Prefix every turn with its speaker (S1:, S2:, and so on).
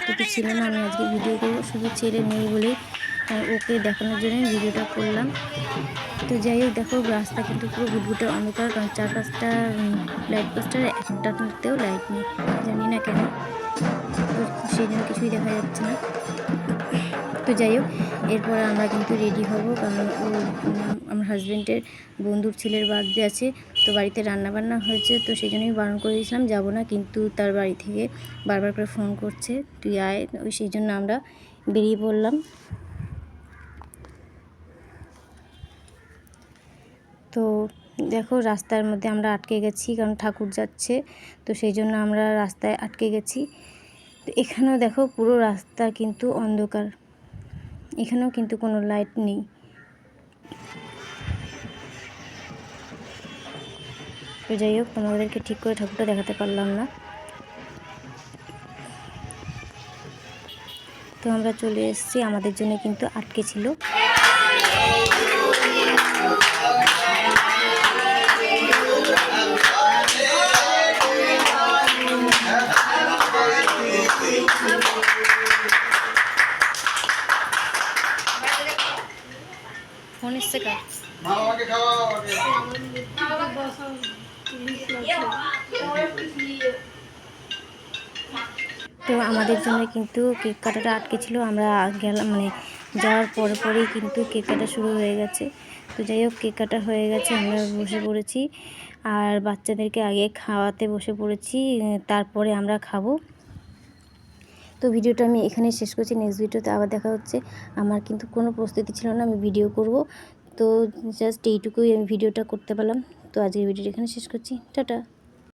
S1: প্রস্তুতি ছিল না আমি আজকে ভিডিও করব, শুধু ছেলে মেয়ে বলেই ওকে দেখানোর জন্য ভিডিওটা করলাম। তো যাই হোক, দেখো রাস্তা কিন্তু পুরো ঘুটঘুটে অন্ধকার, কারণ 4-5টা লাইট পোস্টার, একটাতেও লাইট নেই, জানি না কেন, তো সেই জন্য কিছুই দেখা যাচ্ছে না। তো যাই হোক, এরপরে আমরা কিন্তু রেডি হব, কারণ আমার হাজব্যান্ডের বন্ধুর ছেলের বার্থডে আছে, তো বাড়িতে রান্নাবান্না হয়েছে, তো সেই জন্যই বারণ করে দিয়েছিলাম যাব না, কিন্তু তার বাড়ি থেকে বারবার করে ফোন করছে তুই আয়, ওই সেই জন্য আমরা বেরিয়ে পড়লাম। তো দেখো রাস্তার মধ্যে আমরা আটকে গেছি, কারণ ঠাকুর যাচ্ছে, তো সেই জন্য আমরা রাস্তায় আটকে গেছি। তো এখানেও দেখো পুরো রাস্তা কিন্তু অন্ধকার, এখানেও কিন্তু কোনো লাইট নেই। তো যাই হোক, তোমাদেরকে ঠিক করে ঠাকুরটা দেখাতে পারলাম না। তো আমরা চলে এসেছি, আমাদের জন্য কিন্তু আটকে ছিল। ফোন এসছে কার? তো আমাদের জন্য কিন্তু কেক কাটাটা আটকে ছিল, আমরা গেলাম মানে যাওয়ার পরেই কিন্তু কেক কাটা শুরু হয়ে গেছে। তো যাই হোক, কেক কাটা হয়ে গেছে, আমরা বসে পড়েছি, আর বাচ্চাদেরকে আগে খাওয়াতে বসে পড়েছি, তারপরে আমরা খাবো। তো ভিডিওটা আমি এখানে শেষ করছি, নেক্সট ভিডিওতে আবার দেখা হচ্ছে। আমার কিন্তু কোনো প্রস্তুতি ছিল না আমি ভিডিও করব, তো জাস্ট এইটুকুই আমি ভিডিওটা করতে পারলাম। তো আজকের ভিডিওটা এখানে শেষ করছি, টাটা।